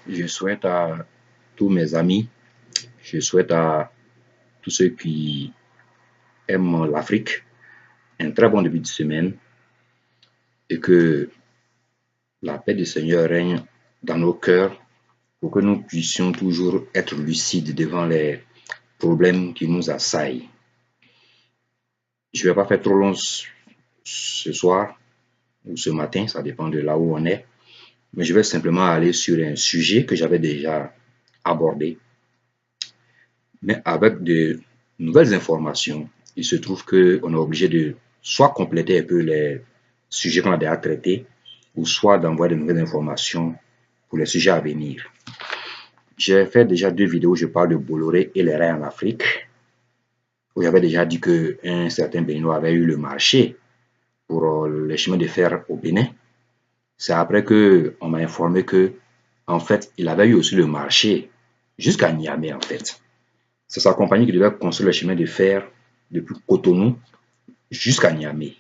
Je souhaite à tous mes amis, je souhaite à tous ceux qui aiment l'Afrique un très bon début de semaine et que la paix du Seigneur règne dans nos cœurs pour que nous puissions toujours être lucides devant les problèmes qui nous assaillent. Je ne vais pas faire trop long ce soir ou ce matin, ça dépend de là où on est, mais je vais simplement aller sur un sujet que j'avais déjà abordé, mais avec de nouvelles informations. Il se trouve qu'on est obligé de soit compléter un peu les sujets qu'on a déjà traités, ou soit d'envoyer de nouvelles informations pour les sujets à venir. J'ai fait déjà 2 vidéos où je parle de Bolloré et les rails en Afrique, où j'avais déjà dit qu'un certain Béninois avait eu le marché pour les chemins de fer au Bénin. C'est après qu'on m'a informé que, en fait, il avait eu aussi le marché jusqu'à Niamey, en fait. C'est sa compagnie qui devait construire le chemin de fer depuis Cotonou jusqu'à Niamey.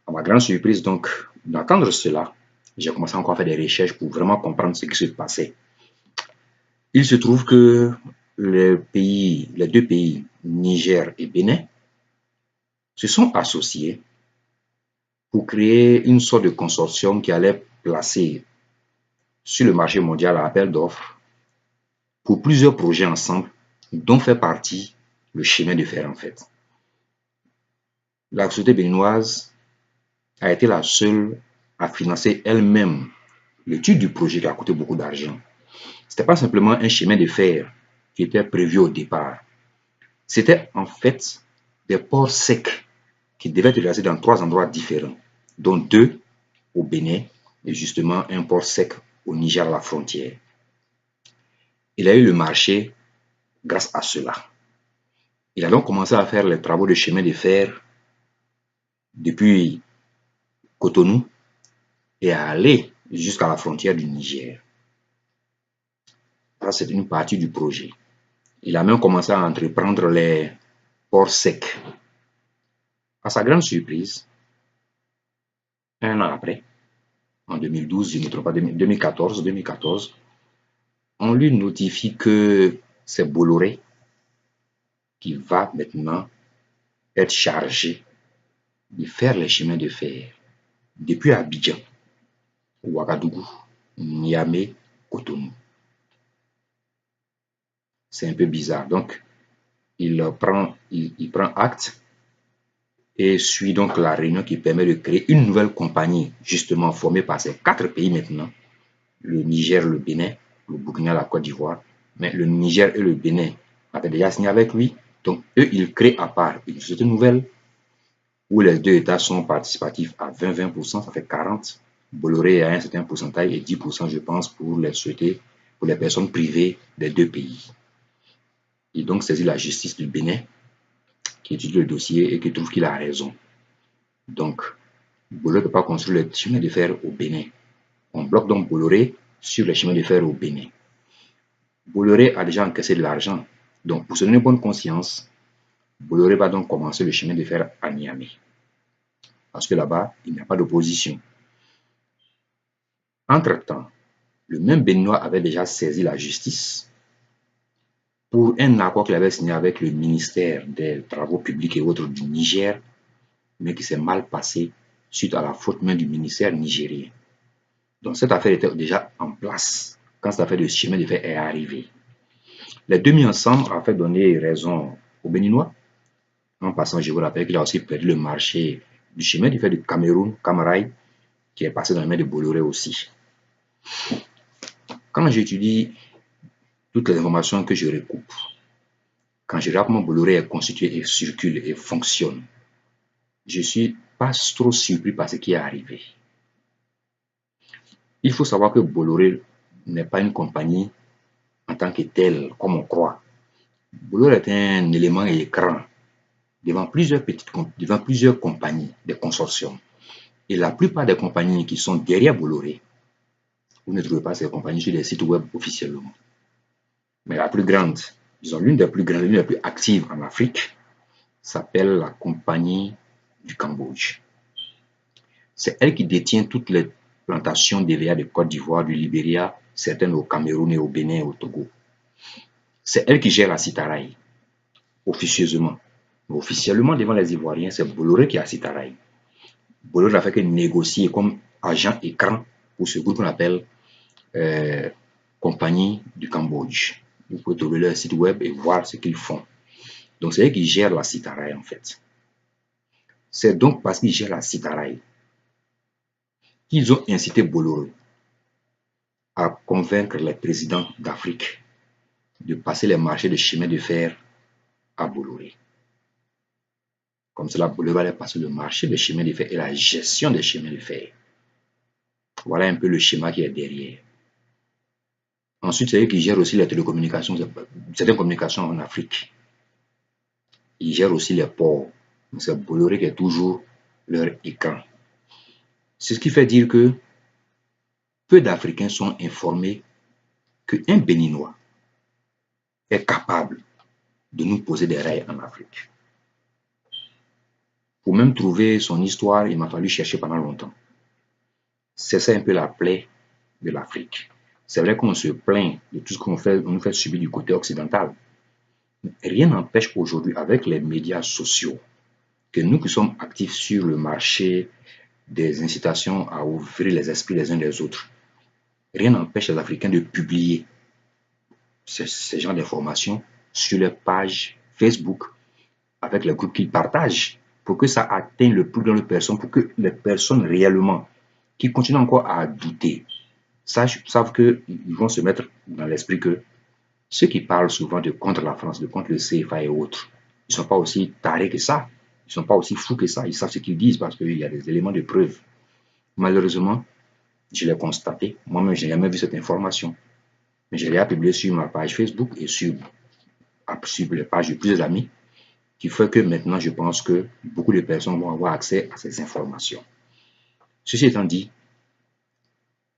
À ma grande surprise, donc, d'entendre cela, j'ai commencé encore à faire des recherches pour vraiment comprendre ce qui se passait. Il se trouve que les deux pays, Niger et Bénin, se sont associés pour créer une sorte de consortium qui allait placer sur le marché mondial à appel d'offres pour plusieurs projets ensemble, dont fait partie le chemin de fer en fait. La société béninoise a été la seule à financer elle-même l'étude du projet qui a coûté beaucoup d'argent. Ce n'était pas simplement un chemin de fer qui était prévu au départ. C'était en fait des ports secs qui devaient être placés dans 3 endroits différents, dont 2 au Bénin et justement un port sec au Niger à la frontière. Il a eu le marché grâce à cela. Il a donc commencé à faire les travaux de chemin de fer depuis Cotonou et à aller jusqu'à la frontière du Niger. Ça, c'est une partie du projet. Il a même commencé à entreprendre les ports secs. À sa grande surprise, un an après, en 2012, je ne me trompe pas, 2014, on lui notifie que c'est Bolloré qui va maintenant être chargé de faire les chemins de fer depuis Abidjan, Ouagadougou, Niamey, Cotonou. C'est un peu bizarre. Donc, il prend acte et suit donc la réunion qui permet de créer une nouvelle compagnie, justement formée par ces 4 pays maintenant, le Niger, le Bénin, le Burkina, la Côte d'Ivoire. Mais le Niger et le Bénin avaient déjà signé avec lui. Donc, eux, ils créent à part une société nouvelle où les 2 États sont participatifs à 20-20%, ça fait 40%. Bolloré a un certain pourcentage et 10%, je pense, pour les sociétés, pour les personnes privées des 2 pays. Il donc saisit la justice du Bénin, qui étudie le dossier et qui trouve qu'il a raison. Donc, Bolloré ne peut pas construire les chemins de fer au Bénin. On bloque donc Bolloré sur les chemins de fer au Bénin. Bolloré a déjà encaissé de l'argent. Donc, pour se donner bonne conscience, Bolloré va donc commencer le chemin de fer à Niamey. Parce que là-bas, il n'y a pas d'opposition. Entre-temps, le même Béninois avait déjà saisi la justice pour un accord qu'il avait signé avec le ministère des Travaux publics et autres du Niger, mais qui s'est mal passé suite à la faute main du ministère nigérien. Donc cette affaire était déjà en place quand cette affaire de chemin de fer est arrivée. Les deux mis ensemble ont fait donner raison aux Béninois. En passant, je vous rappelle qu'il a aussi perdu le marché du chemin de fer du Cameroun, Camaraï, qui est passé dans les mains de Bolloré aussi. Quand j'étudie toutes les informations que je recoupe, quand je regarde comment Bolloré est constitué et circule et fonctionne, je ne suis pas trop surpris par ce qui est arrivé. Il faut savoir que Bolloré n'est pas une compagnie en tant que telle, comme on croit. Bolloré est un élément écran devant plusieurs compagnies, des consortiums. Et la plupart des compagnies qui sont derrière Bolloré, vous ne trouvez pas ces compagnies sur les sites web officiellement. Mais la plus grande, disons l'une des plus grandes, l'une des plus actives en Afrique, s'appelle la compagnie du Cambodge. C'est elle qui détient toutes les plantations d'EVA de Côte d'Ivoire, du Libéria certaines au Cameroun et au Bénin et au Togo. C'est elle qui gère la Citaraï, officieusement. Mais officiellement, devant les Ivoiriens, c'est Bolloré qui a Citaraï. Bolloré n'a fait que négocier comme agent écran pour ce groupe qu'on appelle Compagnie du Cambodge. Vous pouvez trouver leur site web et voir ce qu'ils font. Donc, c'est eux qui gèrent la Citaraï, en fait. C'est donc parce qu'ils gèrent la Citaraï qu'ils ont incité Bolloré à convaincre les présidents d'Afrique de passer les marchés de chemin de fer à Bolloré. Comme cela, Bolloré allait passer le marché des chemins de fer et la gestion des chemins de fer. Voilà un peu le schéma qui est derrière. Ensuite, c'est eux qui gèrent aussi les télécommunications, certaines communications en Afrique. Ils gèrent aussi les ports. C'est Bolloré qui est toujours leur écran. C'est ce qui fait dire que peu d'Africains sont informés qu'un Béninois est capable de nous poser des rails en Afrique. Pour même trouver son histoire, il m'a fallu chercher pendant longtemps. C'est ça un peu la plaie de l'Afrique. C'est vrai qu'on se plaint de tout ce qu'on nous fait subir du côté occidental. Rien n'empêche aujourd'hui, avec les médias sociaux, que nous qui sommes actifs sur le marché des incitations à ouvrir les esprits les uns des autres, rien n'empêche les Africains de publier ces genres d'informations sur les pages Facebook, avec les groupes qu'ils partagent, pour que ça atteigne le plus grand nombre de personnes, pour que les personnes réellement qui continuent encore à douter savent qu'ils vont se mettre dans l'esprit que ceux qui parlent souvent de contre la France, de contre le CFA et autres, ils ne sont pas aussi tarés que ça, ils ne sont pas aussi fous que ça, ils savent ce qu'ils disent parce qu'il y a des éléments de preuve. Malheureusement, je l'ai constaté, moi-même je n'ai jamais vu cette information, mais je l'ai publié sur ma page Facebook et sur les pages de plusieurs amis, qui fait que maintenant je pense que beaucoup de personnes vont avoir accès à ces informations. Ceci étant dit,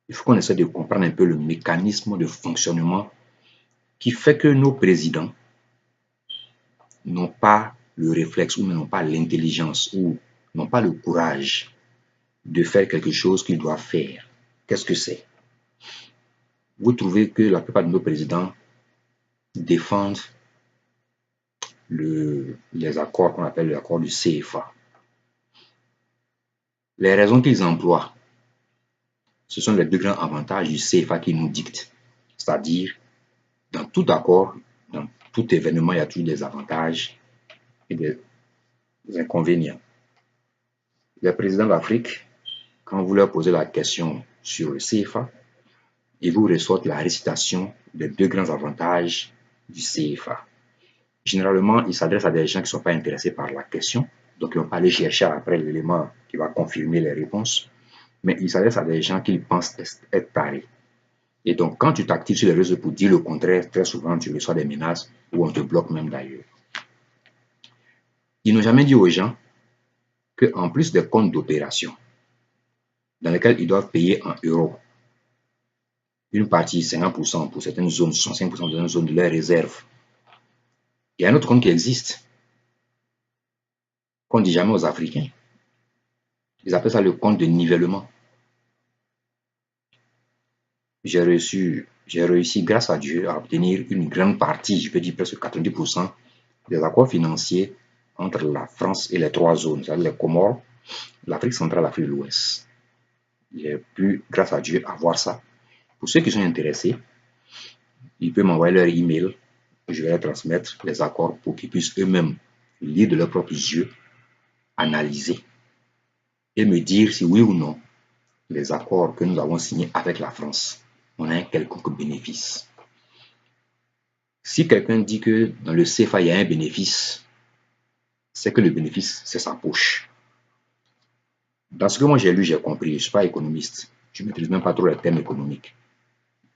il faut qu'on essaie de comprendre un peu le mécanisme de fonctionnement qui fait que nos présidents n'ont pas le réflexe ou n'ont pas l'intelligence ou n'ont pas le courage de faire quelque chose qu'ils doivent faire. Qu'est-ce que c'est? Vous trouvez que la plupart de nos présidents défendent les accords qu'on appelle l'accord du CFA. Les raisons qu'ils emploient, ce sont les deux grands avantages du CFA qui nous dictent. C'est-à-dire, dans tout accord, dans tout événement, il y a toujours des avantages et des inconvénients. Les présidents d'Afrique, quand vous leur posez la question sur le CFA, ils vous ressortent la récitation des deux grands avantages du CFA. Généralement, ils s'adressent à des gens qui ne sont pas intéressés par la question, donc ils ne vont pas aller chercher après l'élément qui va confirmer les réponses, mais ils s'adressent à des gens qu'ils pensent être tarés. Et donc, quand tu t'actives sur les réseaux pour dire le contraire, très souvent, tu reçois des menaces ou on te bloque même d'ailleurs. Ils n'ont jamais dit aux gens qu'en plus des comptes d'opération, dans lesquels ils doivent payer en euros, une partie, 50% pour certaines zones, 65% dans une zone de leurs réserves. Il y a un autre compte qui existe, qu'on ne dit jamais aux Africains. Ils appellent ça le compte de nivellement. J'ai réussi, grâce à Dieu, à obtenir une grande partie, je peux dire presque 90% des accords financiers entre la France et les trois zones, c'est-à-dire les Comores, l'Afrique centrale et l'Afrique de l'Ouest. J'ai pu, grâce à Dieu, avoir ça. Pour ceux qui sont intéressés, ils peuvent m'envoyer leur email, je vais leur transmettre les accords pour qu'ils puissent eux-mêmes lire de leurs propres yeux, analyser et me dire si oui ou non les accords que nous avons signés avec la France ont un quelconque bénéfice. Si quelqu'un dit que dans le CFA il y a un bénéfice, c'est que le bénéfice c'est sa poche. Dans ce que moi j'ai lu, j'ai compris, je ne suis pas économiste, je ne maîtrise même pas trop les termes économiques.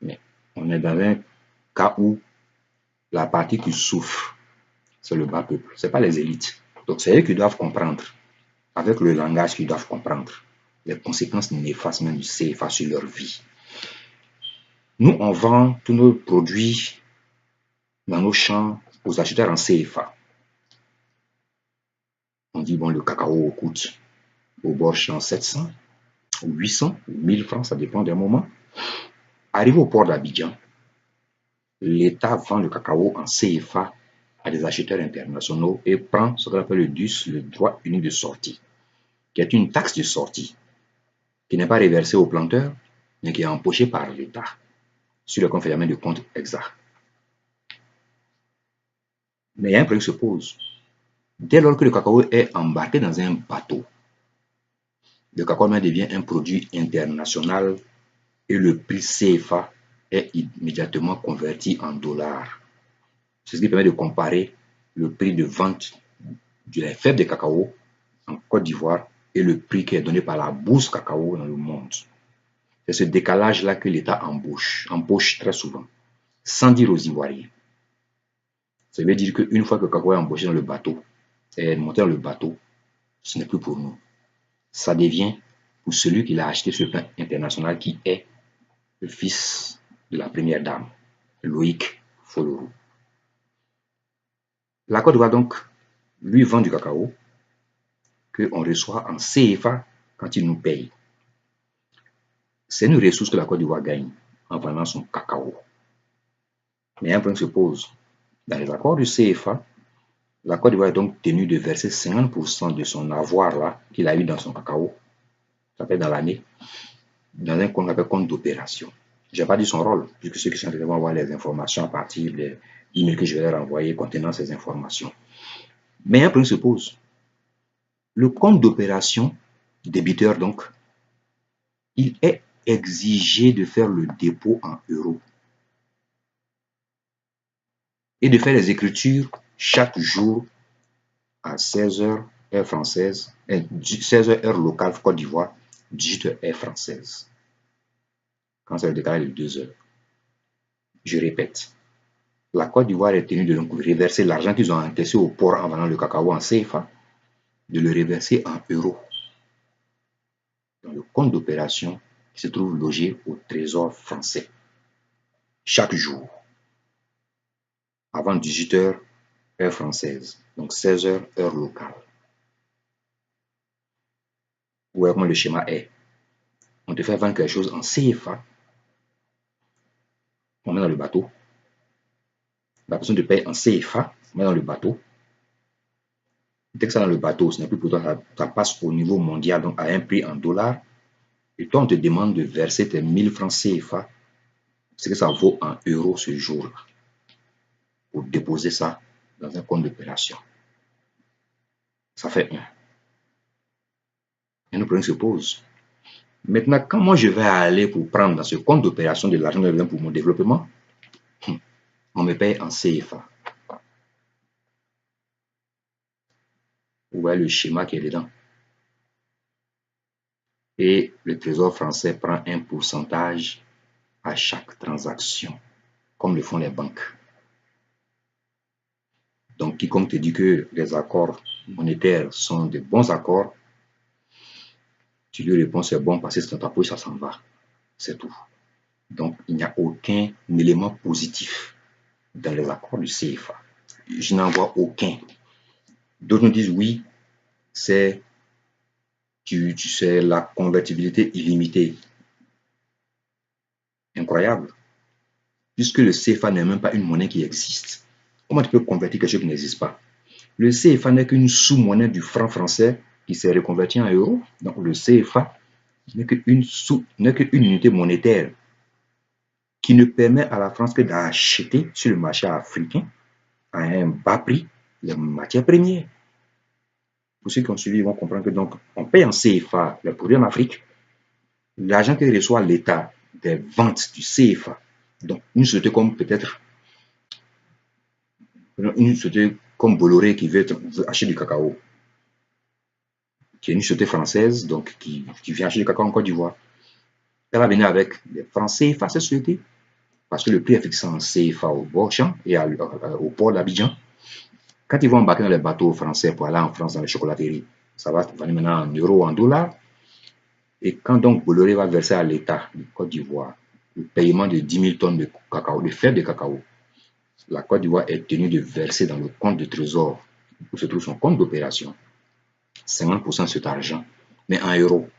Mais on est dans un cas où la partie qui souffre, c'est le bas peuple, ce n'est pas les élites. Donc c'est eux qui doivent comprendre, avec le langage qu'ils doivent comprendre, les conséquences néfastes même du CFA sur leur vie. Nous, on vend tous nos produits dans nos champs aux acheteurs en CFA. On dit, bon, le cacao coûte au bord champ 700, ou 800, ou 1000 francs, ça dépend d'un moment. Arrivé au port d'Abidjan, l'État vend le cacao en CFA à des acheteurs internationaux et prend ce qu'on appelle le DUS, le droit unique de sortie, qui est une taxe de sortie qui n'est pas reversée aux planteurs, mais qui est empochée par l'État sur le compte de compte exact. Mais il y a un problème qui se pose. Dès lors que le cacao est embarqué dans un bateau, le cacao devient un produit international et le prix CFA est immédiatement converti en dollars. C'est ce qui permet de comparer le prix de vente de la fève de cacao en Côte d'Ivoire et le prix qui est donné par la bourse cacao dans le monde. C'est ce décalage-là que l'État embauche très souvent, sans dire aux Ivoiriens. Ça veut dire qu'une fois que le cacao est embauché dans le bateau, est monté dans le bateau, ce n'est plus pour nous. Ça devient pour celui qui l'a acheté sur le plan international, qui est le fils de la première dame, Loïc Folorou. La Côte d'Ivoire, donc, lui vend du cacao qu'on reçoit en CFA quand il nous paye. C'est une ressource que la Côte d'Ivoire gagne en vendant son cacao. Mais un problème se pose. Dans les accords du CFA, la Côte d'Ivoire est donc tenue de verser 50% de son avoir là qu'il a eu dans son cacao, ça fait dans l'année, dans un compte qu'on appelle compte d'opération. Je n'ai pas dit son rôle, puisque ceux qui sont intéressés vont avoir les informations à partir des emails que je vais leur envoyer contenant ces informations. Mais un problème se pose. Le compte d'opération, débiteur donc, il est exigé de faire le dépôt en euros et de faire les écritures chaque jour à 16h heure française, 16h heure locale Côte d'Ivoire, 18h heure française. Quand c'est le décalage de 2 heures. Je répète, la Côte d'Ivoire est tenue de reverser l'argent qu'ils ont encaissé au port en vendant le cacao en CFA, de le reverser en euros dans le compte d'opération qui se trouve logé au Trésor français. Chaque jour, avant 18h heure française, donc 16h heure locale. Vous voyez comment le schéma est. On te fait vendre quelque chose en CFA, on met dans le bateau. La personne te paye en CFA, on met dans le bateau. Dès que ça dans le bateau, ce n'est plus pour toi, ça passe au niveau mondial, donc à un prix en dollars. Et toi, on te demande de verser tes 1000 francs CFA, ce que ça vaut en euros ce jour-là, pour déposer ça dans un compte d'opération. Ça fait 1. Et le problème se pose. Maintenant, quand moi je vais aller pour prendre dans ce compte d'opération de l'argent pour mon développement, on me paye en CFA. Vous voyez le schéma qui est dedans. Et le Trésor français prend un pourcentage à chaque transaction, comme le font les banques. Donc, quiconque te dit que les accords monétaires sont de bons accords, tu lui réponds c'est bon parce que c'est dans ta poche, ça s'en va. C'est tout. Donc, il n'y a aucun élément positif dans les accords du CFA. Je n'en vois aucun. D'autres nous disent oui, c'est la convertibilité illimitée. Incroyable. Puisque le CFA n'est même pas une monnaie qui existe. Comment tu peux convertir quelque chose qui n'existe pas? Le CFA n'est qu'une sous-monnaie du franc français qui s'est reconverti en euros. Donc le CFA n'est qu'une unité monétaire qui ne permet à la France que d'acheter sur le marché africain à un bas prix les matières premières. Pour ceux qui ont suivi, ils vont comprendre que donc on paye en CFA les produits en Afrique. L'argent que reçoit l'État des ventes du CFA, donc une société comme peut-être une société comme Bolloré qui veut acheter du cacao, qui est une société française, donc qui vient acheter du cacao en Côte d'Ivoire. Elle va venir avec les francs CFA, cette société, parce que le prix est fixé en CFA au bord champ et au port d'Abidjan. Quand ils vont embarquer dans les bateaux français pour aller en France dans les chocolateries, ça va venir maintenant en euros, en dollars. Et quand donc Bolloré va verser à l'État de Côte d'Ivoire le paiement de 10 000 tonnes de cacao, de fèves de cacao, la Côte d'Ivoire est tenue de verser dans le compte de trésor où se trouve son compte d'opération 50% de cet argent, mais en euros.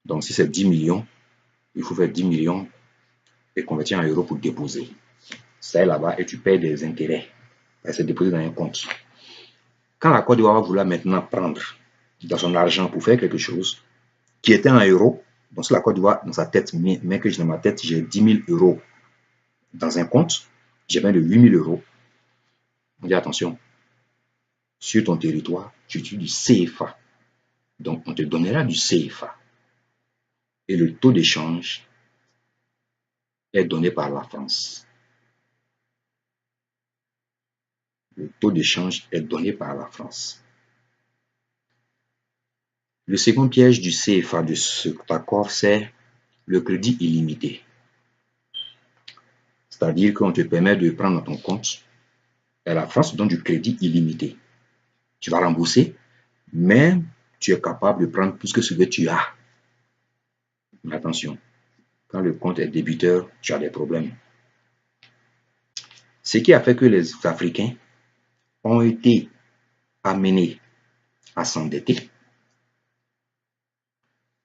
Donc si c'est 10 millions, il faut faire 10 millions et convertir en euros pour déposer. Ça est là-bas et tu payes des intérêts. C'est déposé dans un compte. Quand la Côte d'Ivoire va vouloir maintenant prendre dans son argent pour faire quelque chose qui était en euros, donc si la Côte d'Ivoire dans sa tête, mais que dans ma tête, j'ai 10 000 euros dans un compte, j'ai besoin de 8 000 euros, on dit attention, sur ton territoire, tu utilises du CFA. Donc on te donnera du CFA. Et le taux d'échange est donné par la France. Le taux d'échange est donné par la France. Le second piège du CFA de cet accord, c'est le crédit illimité. C'est-à-dire qu'on te permet de prendre dans ton compte, et la France te donne du crédit illimité. Tu vas rembourser, mais tu es capable de prendre plus que ce que tu as. Mais attention, quand le compte est débiteur, tu as des problèmes. Ce qui a fait que les Africains ont été amenés à s'endetter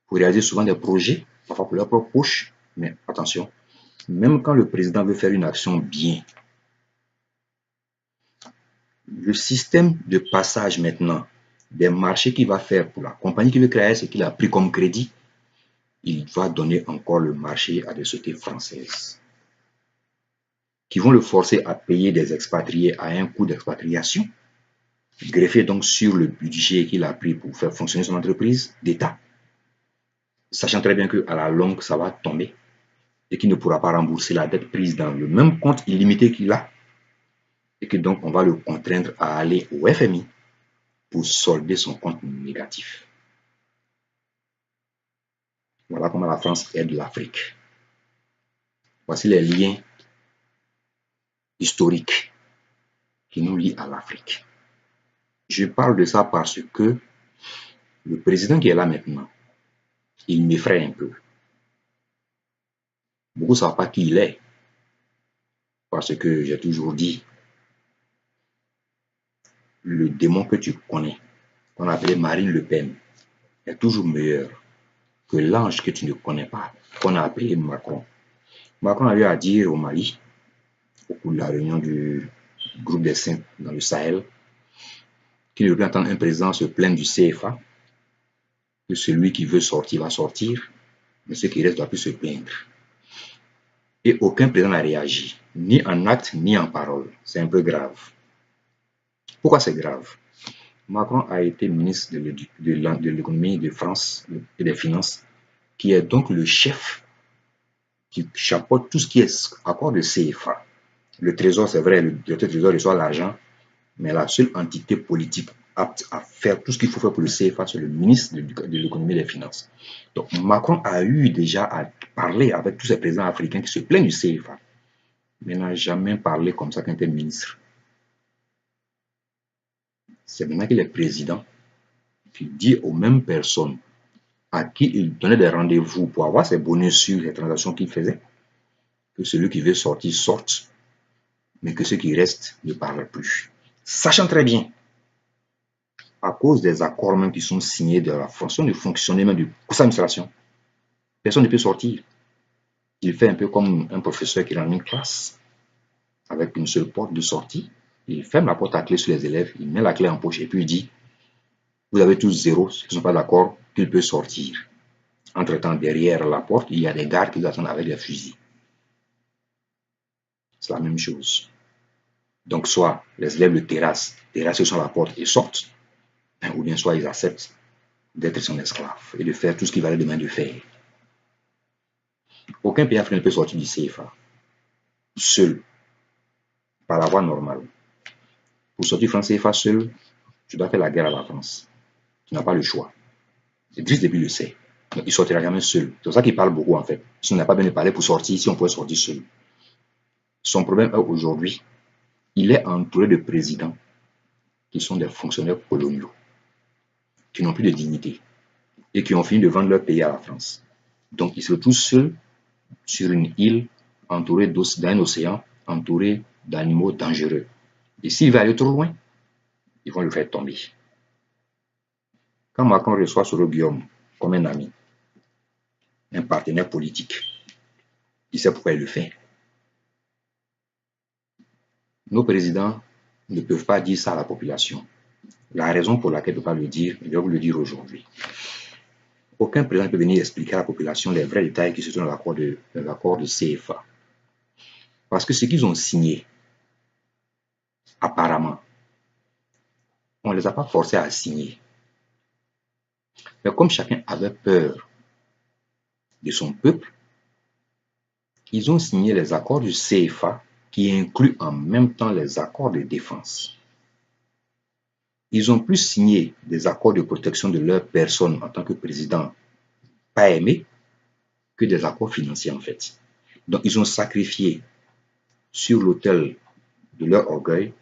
pour réaliser souvent des projets, parfois pour leur propre poche. Mais attention, même quand le président veut faire une action bien, le système de passage maintenant des marchés qu'il va faire pour la compagnie qui veut créer ce qu'il a pris comme crédit, il va donner encore le marché à des sociétés françaises qui vont le forcer à payer des expatriés à un coût d'expatriation, greffé donc sur le budget qu'il a pris pour faire fonctionner son entreprise d'État, sachant très bien qu'à la longue, ça va tomber et qu'il ne pourra pas rembourser la dette prise dans le même compte illimité qu'il a, et que donc on va le contraindre à aller au FMI pour solder son compte négatif. Voilà comment la France aide l'Afrique. Voici les liens historiques qui nous lient à l'Afrique. Je parle de ça parce que le président qui est là maintenant, il m'effraie un peu. Beaucoup ne savent pas qui il est. Parce que j'ai toujours dit, le démon que tu connais, qu'on appelait Marine Le Pen, est toujours meilleur que l'ange que tu ne connais pas, qu'on a appelé Macron. Macron a eu à dire au Mali, au cours de la réunion du groupe des 5 dans le Sahel, qu'il ne veut plus entendre un président se plaindre du CFA, que celui qui veut sortir va sortir, mais ceux qui restent doivent plus se plaindre. Et aucun président n'a réagi, ni en acte, ni en parole. C'est un peu grave. Pourquoi c'est grave? Macron a été ministre de l'économie de France et des finances, qui est donc le chef qui chapeaute tout ce qui est accord de CFA. Le Trésor, c'est vrai, le directeur du Trésor reçoit l'argent, mais la seule entité politique apte à faire tout ce qu'il faut faire pour le CFA, c'est le ministre de l'économie et des finances. Donc Macron a eu déjà à parler avec tous ces présidents africains qui se plaignent du CFA, mais n'a jamais parlé comme ça quand il était ministre. C'est maintenant qu'il est président qu'il dit aux mêmes personnes à qui il donnait des rendez-vous pour avoir ses bonus sur les transactions qu'il faisait, que celui qui veut sortir sorte, mais que ceux qui restent ne parlent plus. Sachant très bien, à cause des accords même qui sont signés de la façon de fonctionner même de sa administration, personne ne peut sortir. Il fait un peu comme un professeur qui est dans une classe, avec une seule porte de sortie. Il ferme la porte à clé sur les élèves, il met la clé en poche et puis il dit, vous avez tous zéro, ceux qui ne sont pas d'accord, qu'il peut sortir. Entre-temps, derrière la porte, il y a des gardes qui attendent avec des fusils. C'est la même chose. Donc, soit les élèves le terrassent sur la porte et sortent, ou bien soit ils acceptent d'être son esclave et de faire tout ce qu'il va leur demander de faire. Aucun pays africain ne peut sortir du CFA seul, par la voie normale. Pour sortir du franc CFA seul, tu dois faire la guerre à la France. Tu n'as pas le choix. Idriss Déby le sait. Donc, il ne sortira jamais seul. C'est pour ça qu'il parle beaucoup en fait. Si on n'a pas besoin de parler pour sortir, si on pouvait sortir seul. Son problème est aujourd'hui, il est entouré de présidents qui sont des fonctionnaires coloniaux, qui n'ont plus de dignité et qui ont fini de vendre leur pays à la France. Donc, il se retrouve seul sur une île entouré d'un océan, entouré d'animaux dangereux. Et s'il va aller trop loin, ils vont le faire tomber. Quand Macron reçoit Soro Guillaume comme un ami, un partenaire politique, Il sait pourquoi il le fait. Nos présidents ne peuvent pas dire ça à la population. La raison pour laquelle il ne peut pas le dire, je vais vous le dire aujourd'hui. Aucun président ne peut venir expliquer à la population les vrais détails qui se trouvent dans l'accord de CFA. Parce que ce qu'ils ont signé, apparemment, on ne les a pas forcés à signer. Mais comme chacun avait peur de son peuple, ils ont signé les accords du CFA qui incluent en même temps les accords de défense. Ils ont plus signé des accords de protection de leur personne en tant que président pas aimé que des accords financiers en fait. Donc ils ont sacrifié sur l'autel de leur orgueil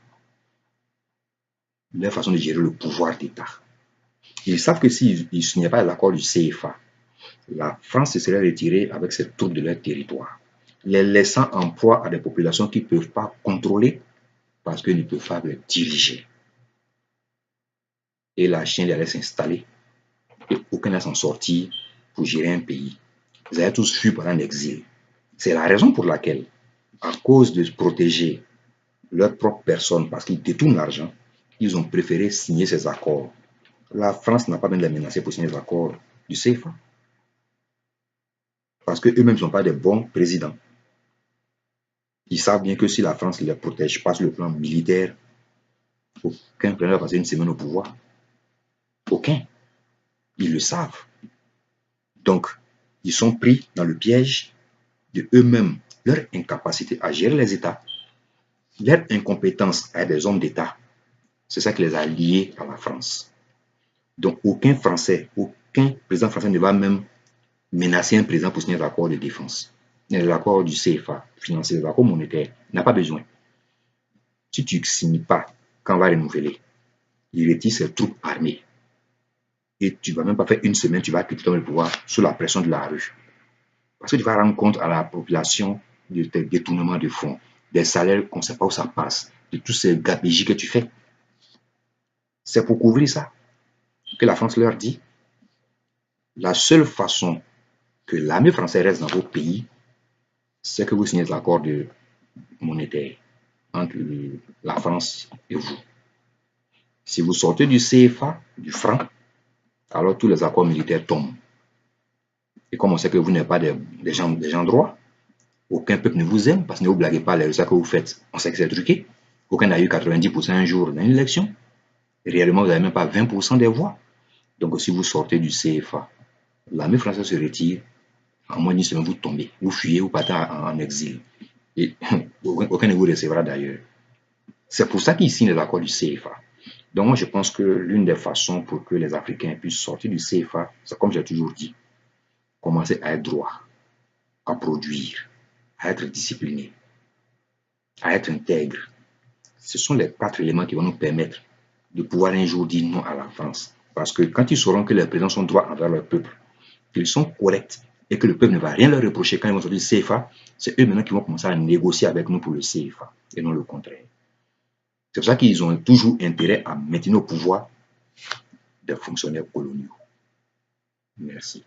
leur façon de gérer le pouvoir d'État. Ils savent que s'ils ne signaient pas l'accord du CFA, la France se serait retirée avec ses troupes de leur territoire, les laissant en proie à des populations qu'ils ne peuvent pas contrôler parce qu'ils ne peuvent pas les diriger. Et la Chine allait s'installer et aucun n'allait s'en sortir pour gérer un pays. Ils allaient tous fuir pendant l'exil. C'est la raison pour laquelle, à cause de protéger leur propre personne parce qu'ils détournent l'argent, ils ont préféré signer ces accords. La France n'a pas besoin de les menacer pour signer les accords du CFA. Parce qu'eux-mêmes ne sont pas des bons présidents. Ils savent bien que si la France ne les protège pas sur le plan militaire, aucun président va passer une semaine au pouvoir. Aucun. Ils le savent. Donc, ils sont pris dans le piège de eux-mêmes, leur incapacité à gérer les États, leur incompétence à des hommes d'État. C'est ça qui les a liés à la France. Donc, aucun Français, aucun président français ne va même menacer un président pour signer l'accord de défense, l'accord du CFA financier, l'accord monétaire. Il n'a pas besoin. Si tu ne signes pas, quand on va renouveler, il retire ses troupes armées. Et tu ne vas même pas faire une semaine, tu vas quitter le pouvoir sous la pression de la rue. Parce que tu vas rendre compte à la population de tes détournements de fonds, des salaires qu'on ne sait pas où ça passe, de tous ces gabegies que tu fais. C'est pour couvrir ça que la France leur dit la seule façon que l'armée française reste dans votre pays, c'est que vous signez des accords monétaires entre la France et vous. Si vous sortez du CFA, du franc, alors tous les accords militaires tombent. Et comme on sait que vous n'êtes pas des gens droits, aucun peuple ne vous aime parce que ne vous blaguez pas les résultats que vous faites. On sait que c'est truqué. Aucun n'a eu 90% un jour dans une élection. Réellement, vous n'avez même pas 20% des voix. Donc, si vous sortez du CFA, l'armée française se retire. En moins d'une semaine, vous tombez. Vous fuyez, vous partez en exil. Et aucun ne vous recevra d'ailleurs. C'est pour ça qu'ils signent les accords du CFA. Donc, moi, je pense que l'une des façons pour que les Africains puissent sortir du CFA, c'est comme j'ai toujours dit, commencer à être droit, à produire, à être discipliné, à être intègre. Ce sont les 4 éléments qui vont nous permettre de pouvoir un jour dire non à la France. Parce que quand ils sauront que les présidents sont droits envers leur peuple, qu'ils sont corrects et que le peuple ne va rien leur reprocher quand ils vont sortir du CFA, c'est eux maintenant qui vont commencer à négocier avec nous pour le CFA et non le contraire. C'est pour ça qu'ils ont toujours intérêt à maintenir au pouvoir des fonctionnaires coloniaux. Merci.